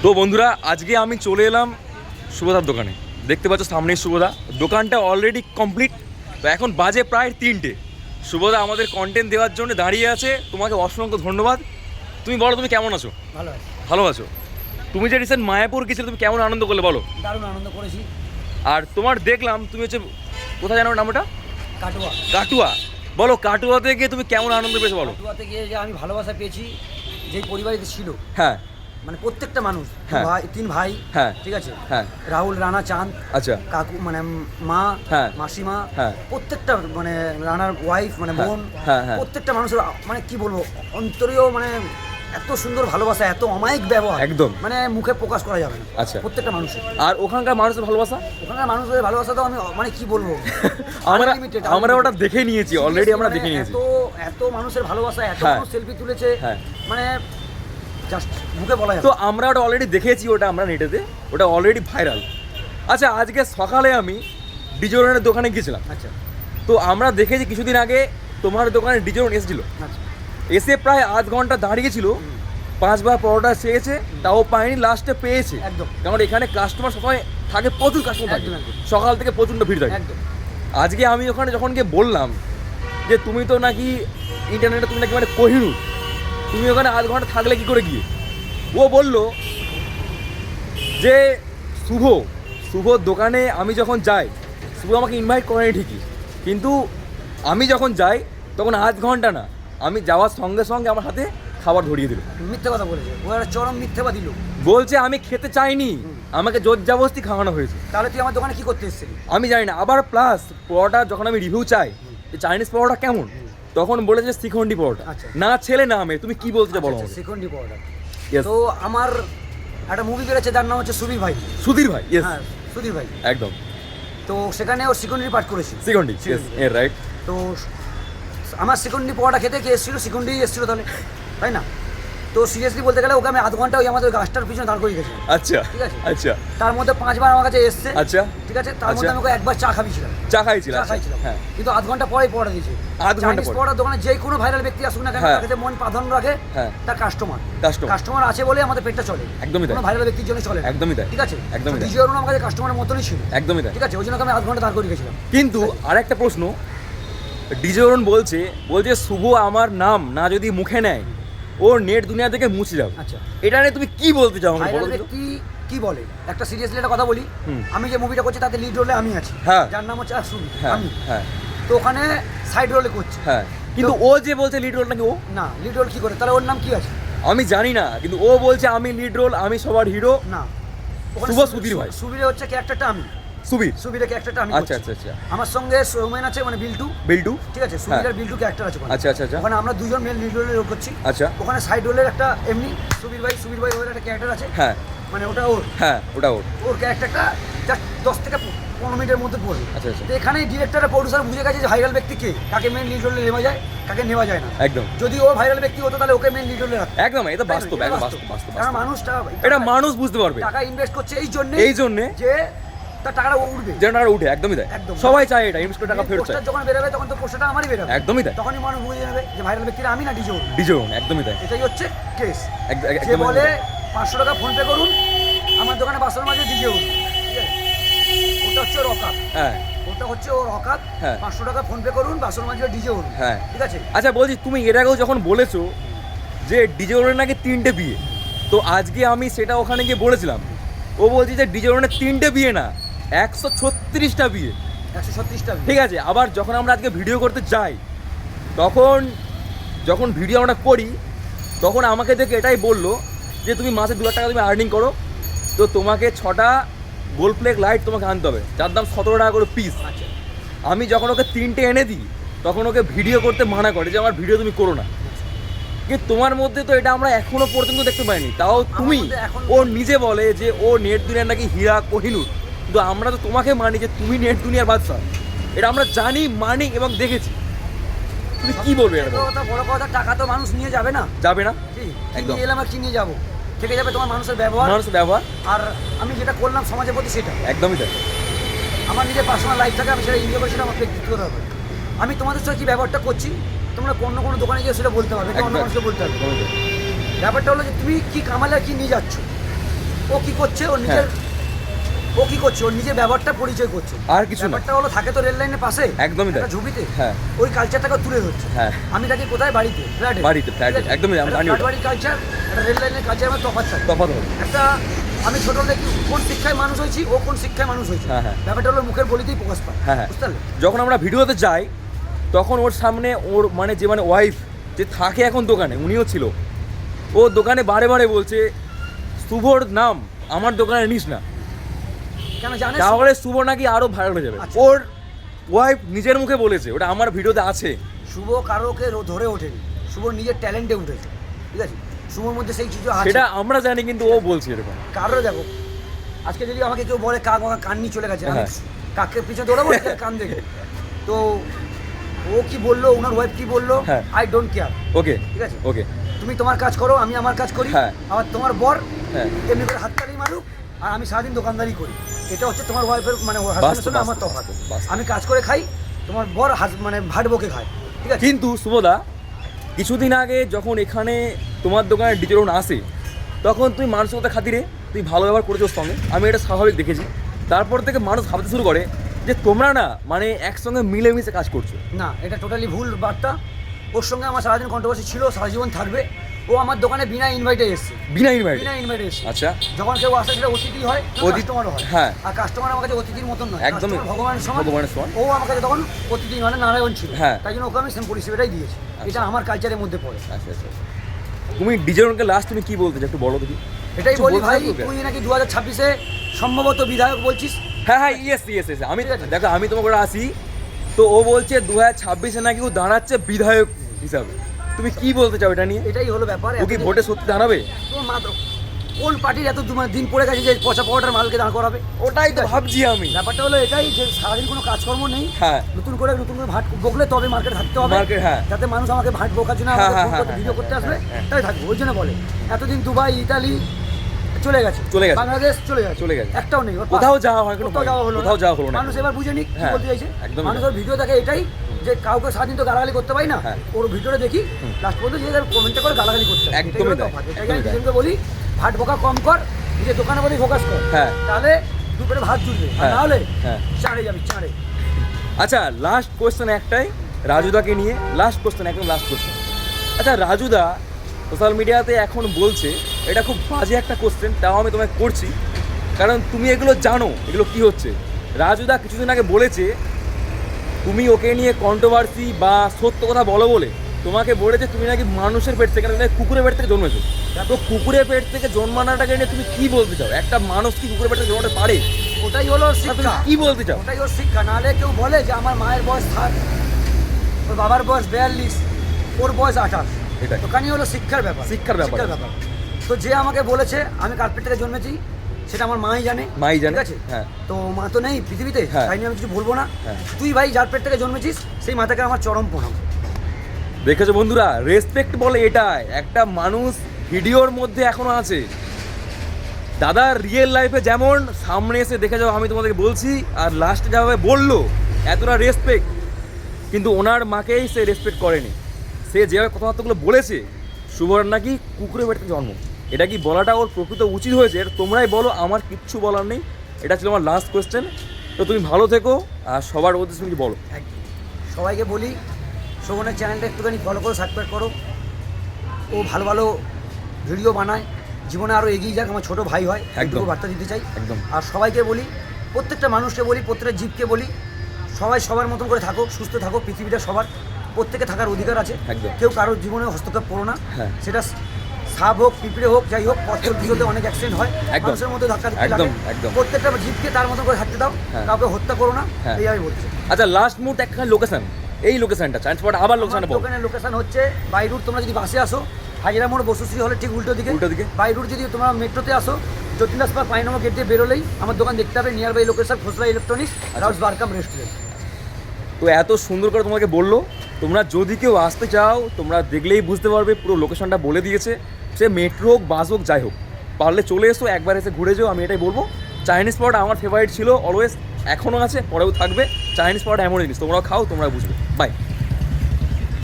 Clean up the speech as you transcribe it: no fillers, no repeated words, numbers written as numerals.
তো বন্ধুরা, আজকে আমি চলে এলাম শুভদার দোকানে। দেখতে পাচ্ছ সামনেই শুভদা, দোকানটা অলরেডি কমপ্লিট। তো এখন বাজে প্রায় 3টে। শুভদা আমাদের কন্টেন্ট দেওয়ার জন্য দাঁড়িয়ে আছে। তোমাকে অসংখ্য ধন্যবাদ। তুমি বলো, তুমি কেমন আছো? ভালো আছি। ভালো আছো? তুমি যে রিসেন্ট মায়াপুর গেছিলে, তুমি কেমন আনন্দ করলে বলো? দারুণ আনন্দ করেছি। আর তোমার দেখলাম তুমি হচ্ছে কোথায় জানো নামটা? কাটুয়া। কাটুয়া। বলো, কাটুয়াতে গিয়ে তুমি কেমন আনন্দ পেয়েছো বলো? কাটুয়াতে গিয়ে যে আমি ভালোবাসা পেয়েছি, যেই পরিবারেতে ছিল, হ্যাঁ, মানে প্রত্যেকটা মানুষ, হ্যাঁ। তিন ভাই, হ্যাঁ, ঠিক আছে, হ্যাঁ, রাহুল, রানা, চাঁদ, আচ্ছা, কাকু মানে মা, হ্যাঁ, মাসিমা, হ্যাঁ, প্রত্যেকটা মানে রানার ওয়াইফ মানে হ্যাঁ, বোন, হ্যাঁ, হ্যাঁ, প্রত্যেকটা মানুষের মানে কি বলবো, অন্তরীয় মানে এত সুন্দর ভালোবাসা, এত অমায়িক ব্যবহার, একদম মানে মুখে প্রকাশ করা যাবে না। আচ্ছা, প্রত্যেকটা মানুষের। আর ওখানকার মানুষের ভালোবাসা, ওখানকার মানুষের ভালোবাসা তো আমি মানে কি বলবো, আমরা ওটা দেখে নিয়েছি অলরেডি, আমরা দেখে নিয়েছি। এত মানুষের ভালোবাসা, এত হ্যাঁ। মানুষ সেলফি তুলেছে, হ্যাঁ। মানে জাস্ট মুখে বলা যায় তো না। আমরা ওটা অলরেডি দেখেছি, ওটা আমরা নেটেতে, ওটা অলরেডি ভাইরাল। আচ্ছা, আজকে সকালে আমি ডিজোরনের দোকানে গিয়েছিলাম। আচ্ছা তো আমরা দেখেছি কিছুদিন আগে তোমার দোকানে ডিজোরন এসেছিল, আচ্ছা। এসে প্রায় আধ ঘন্টা দাঁড়িয়েছিল, 5বার পরোটা চেয়েছে, তাও পায়নি, লাস্টে পেয়েছে। একদম। কারণ এখানে কাস্টমার সবাই থাকে, প্রচুর কাস্টমার থাকে, একদম, একদম। সকাল থেকে প্রচণ্ড ভিড় থাকে। একদম। আজকে আমি ওখানে যখন গিয়ে বললাম যে তুমি তো নাকি ইন্টারনেটে তুমি নাকি মানে কোহিনূর, তুমি ওখানে আধ ঘন্টা থাকলে কি করে গিয়ে? ও বলল যে শুভর দোকানে আমি যখন যাই, শুভ আমাকে ইনভাইট করেনি ঠিকই, কিন্তু আমি যখন যাই তখন আধ ঘন্টা না, আমি যাওয়ার সঙ্গে সঙ্গে আমার হাতে খাবার ধরিয়ে দিল। মিথ্যে কথা বলেছে, ও একটা চরম মিথ্যেবাদী লোক। বলছে আমি খেতে চাইনি, আমাকে জোর জবরদস্তি খাওয়ানো হয়েছে। তাহলে তুই আমার দোকানে কি করতে এসেছিলি? আমি জানি না। আবার প্লাস পরোটা যখন আমি রিভিউ চাই যে চাইনিজ পরোটা কেমন, তখন বলেছে শিখন্ডি পরোটা। আচ্ছা। না ছেলে না মেয়ে, তুমি কি বলতে চাও বলো? সেকেন্ডি পাউডার। Yes. তো আমার একটা মুভি বেরোচ্ছে, যার নাম হচ্ছে সুবীর ভাই। সুধীর ভাই, ইয়েস, হ্যাঁ, সুধীর ভাই। একদম তো সেখানে ও সেকেন্ডারি পাঠ করেছি। শিখন্ডি, ইয়েস, এর রাইট। তো আমার সেকেন্ডি পরোটা খেতে কে এসেছিলো? সেকেন্ডি এসেছিলো তাহলে, তাই না? তো সিরিয়াসলি বলতে গেলে ওকে আমি আধ ঘন্টা ওই আমাদের গাছটার পিছনে দাঁড় করিয়ে গেছিলাম। আচ্ছা, ঠিক আছে। আচ্ছা, তার মধ্যে 5বার আমার কাছে এসছে। আচ্ছা, ঠিক আছে। তার মধ্যে আমি ওকে একবার চা খাইছিলাম। চা খাইছিলাম, হ্যাঁ। কিন্তু আধ ঘন্টা পরেই পড়া দিয়েছে। আধ ঘন্টা পরে পড়ার দোকানে যে কোনো ভাইরাল ব্যক্তি আসুক না কেন, হ্যাঁ। তার কাছে মন প্রাধান্য রাখে, হ্যাঁ। তার কাস্টমার কাস্টমার কাস্টমার আছে বলে আমাদের পেটটা চলে। একদমই তাই। কোনো ভাইরাল ব্যক্তির জন্য চলে না। একদমই তাই। ঠিক আছে। একদমই তাই। বিজয়ের আমার কাছে কাস্টমারের মতনই ছিল। একদমই তাই। ঠিক আছে। ওই জন্য আমি আধ ঘন্টা দাঁড় করিয়ে গেছিলাম। কিন্তু আরেকটা প্রশ্ন, ডিজোরন বলছে শুভ আমার নাম না যদি মুখে নেয়, ও নেট দুনিয়া থেকে মুছে যাও। আচ্ছা। এটা নিয়ে তুমি কি বলতে চাও আমাকে ভাইরাল বলো তো? ব্যক্তি কি বলে, একটা সিরিয়াসলি একটা কথা বলি। হুম। আমি যে মুভিটা করছি তাতে লিড রোলে আমি আছি, হ্যাঁ। যার নাম হচ্ছে সুবীর। হ্যাঁ, আমি হ্যাঁ, তো ওখানে সাইড রোলে করছি। হ্যাঁ, কিন্তু ও যে বলছে লিড রোল নাকি ও? না, লিড রোল কি করে? তাহলে ওর নাম কি আছে? আমি জানি না, কিন্তু ও বলছে আমি লিড রোল, আমি সবার হিরো। না, ওখানে শুভ সুধীর ভাই। সুবীর হচ্ছে ক্যারেক্টারটা আমি। সুবীর। সুবীরের ক্যারেক্টারটা আমি আচ্ছা, করছি। আচ্ছা, আচ্ছা। আমার সঙ্গে সৌমেন আছে, মানে বিল্টু। বিল্টু, ঠিক আছে। সুবীর আর বিল্টু ক্যারেক্টার আছে ওখানে। আচ্ছা, আচ্ছা, আচ্ছা, ওখানে আমরা দুজন মেল লিড রোলে করছি। আচ্ছা, ওখানে সাইড রোলের একটা এমনি সুবীর ভাই ওর একটা ক্যারেক্টার আছে। হ্যাঁ, মানে ওটা ওর হ্যাঁ, ওটা ওর। ওর ক্যারেক্টারটা জাস্ট 10 থেকে 15 মিনিটের মধ্যে পড়বে। আচ্ছা, আচ্ছা। তো এখানে ডিরেক্টর আর প্রোডিউসার বুঝে গেছে যে ভাইরাল ব্যক্তি কে, কাকে মেন লিড রোলে নেওয়া যায়, কাকে নেওয়া যায় না। একদম। যদি ও ভাইরাল ব্যক্তি হতো তাহলে ওকে মেন লিড রোলে রাখতো। একদম, এটা বাস্তব, একদম বাস্তব, বাস্তব, কারণ বাস্তব। মানুষটা এটা মানুষ বুঝতে পারবে। টাকা ইনভেস্ট করছে এই জন্যে যে তার টাকাটা উঠবে, যেন টাকা উঠে। একদমই তাই। একদম। সবাই চায় এটা, ইনভেস্ট করে টাকা ফেরত চায়। পোস্টার যখন বেরোবে তখন তো পোস্টারটা আমারই বেরোবে। একদমই তাই। তখনই মানুষ বুঝে যাবে যে ভাইরাল ব্যক্তিরা আমি না ডিজোর। ডিজোন, একদমই তাই। এটাই হচ্ছে কেস। যে একদমই বলে তাই। 500 টাকা ফোন পে করুন, আমার দোকানে বাসন মাঝে ডিজে উঠুন, ঠিক আছে? ওটা হচ্ছে ওর অকাত। হ্যাঁ, ওটা হচ্ছে ওর অকাত। হ্যাঁ। 500 টাকা ফোন পে করুন, বাসন মাঝে ডিজে উঠুন, হ্যাঁ। ঠিক আছে? আচ্ছা, বলছি তুমি এর আগেও যখন বলেছো যে ডিজোরের নাকি 3টে বিয়ে, তো আজকে আমি সেটা ওখানে গিয়ে বলেছিলাম। ও বলছে যে ডিজোরের 3টে বিয়ে না, 136টা বিয়ে। 136টা। ঠিক আছে। আবার যখন আমরা আজকে ভিডিও করতে যাই, যখন ভিডিও আমরা করি, তখন আমাকে দেখে এটাই বললো যে তুমি মাসে 2 লাখ টাকা তুমি আর্নিং করো, তো তোমাকে 6টা গোল্ড প্লেক লাইট তোমাকে আনতে হবে, যার দাম 17 টাকা করে পিস। আচ্ছা। আমি যখন ওকে 3টে এনে দিই, তখন ওকে ভিডিও করতে মানা করে যে আমার ভিডিও তুমি করো না। কিন্তু তোমার মধ্যে তো এটা আমরা এখনো পর্যন্ত দেখতে পাইনি। তাও তুমি, ও নিজে বলে যে ও নেট দুনিয়ার নাকি হীরা কোহিনূর, কিন্তু আমরা তো তোমাকে মানি যে তুমি নেট দুনিয়ার বাদশা। এটা আমরা জানি, মানি এবং দেখেছি। তুমি কি বলবে? এটা বড় কথা, টাকা তো মানুষ নিয়ে যাবে না। যাবে না, কি একদম। নিয়ে এলাম আর কি নিয়ে যাবো? থেকে যাবে তোমার মানুষের ব্যবহার। আর আমি যেটা করলাম সমাজের প্রতি, সেটা একদমই তাই। আমার নিজের পার্সোনাল লাইফ থাকে, আমি সেটা এনজয় করি, সেটা আমার ব্যক্তিগত ব্যাপার। আমি তোমাদের সাথে কি ব্যবহারটা করছি, তোমরা কোনো দোকানে গিয়ে সেটা বলতে পারবে, অন্য মানুষকে বলতে পারবে। ব্যাপারটা হলো যে তুমি কি কামালে আর কি নিয়ে যাচ্ছ, ও কি করছে ওর নিজের ও কি করছে ওর নিজের ব্যবহারটা পরিচয় করছে, আর কিছু না। ব্যাপারটা হলো থাকে তো রেল লাইনের পাশে একদমই তাই। একটা ঝুঁকিতে, হ্যাঁ। ওই কালচারটাকে তুলে ধরছে। হ্যাঁ। আমি থাকি কোথায়, বাড়িতে, ফ্ল্যাটে, বাড়িতে, ফ্ল্যাটে, একদমই আমি জানি ওটা। বাড়ির কালচার একটা রেল লাইনের কালচার আমার তফাৎ থাকে। তফাৎ হবে। একটা আমি ছোট থেকে কোন শিক্ষায় মানুষ হয়েছি, ও কোন শিক্ষায় মানুষ হয়েছে, হ্যাঁ, হ্যাঁ। ব্যাপারটা হলো মুখের বলিতেই প্রকাশ পায়। হ্যাঁ, হ্যাঁ। বুঝতে পারলে? যখন আমরা ভিডিওতে যাই তখন ওর সামনে ওর মানে যে মানে ওয়াইফ যে থাকে এখন দোকানে, উনিও ছিল, ও দোকানে বারে বারে বলছে শুভর নাম আমার দোকানে নিস না, কেন জানেন? তাহলে শুভ নাকি আরো ভাইরাল হয়ে যাবে। আচ্ছা। ওর ওয়াইফ নিজের মুখে বলেছে, ওটা আমার ভিডিওতে আছে। শুভ কারোকে ধরে ওঠেনি, শুভ নিজের ট্যালেন্টে উঠেছে, ঠিক আছে? শুভর মধ্যে সেই কিছু আছে, সেটা আমরা জানি, কিন্তু ও বলছে এরকম। কারো দেখো আজকে যদি আমাকে কেউ বলে কাক আমার কান নিয়ে চলে গেছে, আমি হ্যাঁ। কাকের পিছনে দৌড়াবো না, কান দেখে। তো ও কি বললো, ওনার ওয়াইফ কি বললো, হ্যাঁ। আই ডোন্ট কেয়ার, ওকে, ঠিক আছে? ওকে, তুমি তোমার কাজ করো, আমি আমার কাজ করি, হ্যাঁ। আবার তোমার বর হ্যাঁ। এমনি করে হাততালি মারুক, আর আমি সারাদিন দোকানদারি করি। এটা হচ্ছে তোমার ওয়াইফের মানে হাজবেন্ডের সঙ্গে আমার তফাৎ। বাস্তব। আমি কাজ করে খাই, তোমার বর মানে ভাট বকে খায়, ঠিক আছে? কিন্তু শুভদা কিছুদিন আগে যখন এখানে তোমার দোকানে ডিজেরন আসে তখন তুই মানসিকতা খাতিরে তুই ভালো ব্যবহার করেছো ওর সঙ্গে, আমি এটা স্বাভাবিক দেখেছি। তারপর থেকে মানুষ ভাবতে শুরু করে যে তোমরা না মানে একসঙ্গে মিলেমিশে কাজ করছো। না, এটা টোটালি ভুল বার্তা। ওর সঙ্গে আমার সারাদিন কন্ট্রোভার্সি ছিল, সারা জীবন থাকবে। ও আমার দোকানে বিনা ইনভাইটে এসছে, বিনা ইনভাইট। বিনা ইনভাইটে এসছে। আচ্ছা। যখন কেউ আসে সেটা অতিথি হয়, কাস্টমারও হয়। হ্যাঁ। আর কাস্টমার আমার কাছে অতিথির মতন নয়, একদমই। কাস্টমার ভগবানের সমান। ভগবানের সমান। ও আমার কাছে তখন অতিথি মানে নারায়ণ ছিল, হ্যাঁ। তাই জন্য ওকে আমি সেম পরিষেবাটাই দিয়েছি। এটা আমার কালচারের মধ্যে পড়ে। আচ্ছা আচ্ছা। তুমি ডিজেরনকে লাস্ট তুমি কি বলতে চাও একটু বলো দেখি। এটাই কিছু বলি বলতে ভাই, থাকো। তুই নাকি 2026-এ সম্ভবত বিধায়ক বলছিস। হ্যাঁ হ্যাঁ, ইয়েস ইয়েস ইয়েস। আমি দেখো আমি তোমাকে ওটা আসি, তো ও বলছে 2026-এ নাকি ও দাঁড়াচ্ছে বিধায়ক হিসাবে। তুমি কি বলতে চাও এটা নিয়ে? এটাই হলো ব্যাপার। ও কি ভোটে সত্যি দাঁড়াবে? তোর মাত্র কোন পার্টির এত দিন পড়ে গেছে যে পচা পাউডার মালকে দাঁড় করাবে? ওটাই তো ভাবছি আমি। ব্যাপারটা হলো এটাই যে সারাদিন কোনো কাজকর্ম নেই, হ্যাঁ। নতুন করে ভাট বকলে তবে মার্কেট থাকতে হবে। মার্কেট, হ্যাঁ। যাতে মানুষ আমাকে ভাট বকার জন্য হ্যাঁ, আমাকে হ্যাঁ, ফোন করতে, হ্যাঁ, ভিডিও করতে আসবে, হ্যাঁ, তাই থাকবে। ওই জন্য বলে এতদিন দুবাই, ইতালি চলে গেছে, বাংলাদেশ চলে গেছে, একটাও নেই। কোথাও যাওয়া হয় কোনো, কোথাও যাওয়া হলো না। কোথাও যাওয়া হলো না। মানুষ এবার বুঝে নিক কি হ্যাঁ, বলতে চাইছে। একদমই মানুষের ভিডিও দেখে এটাই যে কাউকে সারাদিন তো গালাগালি করতে পারি না, হ্যাঁ। ওর ভিডিওটা দেখি লাস্ট পর্যন্ত যে কমেন্টে করে গালাগালি করতে হয়। একদমই এটাই হলো তাই, তফাৎ। এটাই একদমই আমি তাই। দুজনকে বলি, ভাট বকা কম কর, নিজের দোকানে বলি ফোকাস কর, হ্যাঁ। তাহলে দুপুরে ভাত জুটবে, আর হ্যাঁ, নাহলে হ্যাঁ। চাঁড়ে যাবি, চাঁড়ে। আচ্ছা, লাস্ট কোয়েশ্চেন একটাই রাজুদাকে নিয়ে, লাস্ট কোয়েশ্চেন, একদম লাস্ট কোয়েশ্চেন। আচ্ছা, রাজুদা সোশ্যাল মিডিয়াতে এখন বলছে, এটা খুব বাজে একটা কোয়েশ্চেন, তাও আমি তোমায় করছি কারণ তুমি এগুলো জানো এগুলো কি হচ্ছে। রাজুদা কিছুদিন আগে বলেছে তুমি ওকে নিয়ে কন্ট্রোভার্সি বা সত্য কথা বলো বলে তোমাকে বলেছে তুমি নাকি মানুষের পেট থেকে, তুমি নাকি কুকুরের পেট থেকে জন্মেছো। তো কুকুরের পেট থেকে জন্মানোটাকে নিয়ে তুমি কি বলতে চাও? একটা মানুষ কি কুকুরের পেট থেকে জন্মাতে পারে? ওটাই হলো তুমি শিক্ষা। কি বলতে চাও? ওটাই ওর শিক্ষা। নাহলে কেউ বলে যে আমার মায়ের বয়স 60, ওর বাবার বয়স 42, ওর বয়স 28। এটাই। ওখানেই হলো শিক্ষার ব্যাপার, শিক্ষার ব্যাপার। তো যে আমাকে বলেছে আমি কার্পেট থেকে জন্মেছি, সেটা আমার মাই জানে, মাই জানে, ঠিক আছে? হ্যাঁ। তো মা তো নেই পৃথিবীতে, হ্যাঁ। তাই নিয়ে আমি কিছু বলবো না। হ্যাঁ। তুই ভাই যার পেট থেকে জন্মেছিস সেই মাতাকে আমার চরম প্রণাম। দেখেছো বন্ধুরা, রেসপেক্ট বলে এটাই। একটা মানুষ ভিডিওর মধ্যে এখনো আছে, দাদা রিয়েল লাইফে যেমন সামনে এসে দেখে যাও, আমি তোমাদেরকে বলছি, আর লাস্টে যাবে বললো এতটা রেসপেক্ট, কিন্তু ওনার মাকেই সে রেসপেক্ট করেনি। সে যেভাবে কথাবার্তাগুলো বলেছে, শুভর নাকি কুকুরের পেট থেকে জন্ম, এটা কি বলাটা ওর প্রকৃত উচিত হয়েছে? এটা তোমরাই বলো, আমার কিচ্ছু বলার নেই। এটা ছিল আমার লাস্ট কোয়েশ্চেন। তো তুমি ভালো থেকো, আর সবার উদ্দেশ্যে তুমি বলো। সবাইকে বলি, শোভনের চ্যানেলটা একটুখানি ফলো করো, সাবস্ক্রাইব করো। ও ভালো ভালো ভিডিও বানায়, জীবনে আরও এগিয়ে যাক, আমার ছোটো ভাই হয়, একটু বার্তা দিতে চাই। একদম। আর সবাইকে বলি, প্রত্যেকটা মানুষকে বলি, প্রত্যেকটা জীবকে বলি, সবাই সবার মতন করে থাকো, সুস্থ থাকো। পৃথিবীটা সবার, প্রত্যেকে থাকার অধিকার আছে। একদম। কেউ কারোর জীবনে হস্তক্ষেপ করো না। হ্যাঁ। সেটা সাপ হোক, পিঁপড়ে হোক, যাই হোক, পথের ভিডিওতে অনেক অ্যাক্সিডেন্ট হয়, একদম। মানুষের মধ্যে ধাক্কা দিতে একদম, লাগে। একদম। প্রত্যেকটা জীবকে তার মতন করে থাকতে দাও, হ্যাঁ। কাউকে হত্যা করো না, হ্যাঁ। এই আমি বলছি। আচ্ছা, লাস্ট মুহূর্তে একটা লোকেশন, এই লোকেশনটা চান্স পাওয়াটা আবার লোকেশনটা বলো। দোকানের লোকেশন হচ্ছে বাই রুট। তোমরা যদি বাসে আসো, হাজিরা মোড় বসুশ্রী হলে ঠিক উল্টো দিকে। উল্টো দিকে। বাই রুট যদি তোমরা মেট্রোতে আসো, জ্যোতির্দাস পার্ক 5 নম্বর গেট দিয়ে বেরোলেই আমার দোকান দেখতে হবে। Nearby location Khosla Electronics, রাউস বারকাম রেস্টুরেন্ট। তো এত সুন্দর করে তোমাকে বললো, তোমরা যদি কেউ আসতে চাও তোমরা দেখলেই বুঝতে পারবে, পুরো লোকেশনটা বলে দিয়েছে। সে মেট্রো হোক, বাস হোক, যাই হোক, পারলে চলে এসো, একবার এসে ঘুরে যাও। আমি এটাই বলবো। চাইনিজ স্পট আমার ফেভারিট ছিল অলওয়েজ, এখনও আছে, পরেও থাকবে। চাইনিজ স্পট এমন জিনিস, তোমরাও খাও, তোমরা বুঝবে। বাই।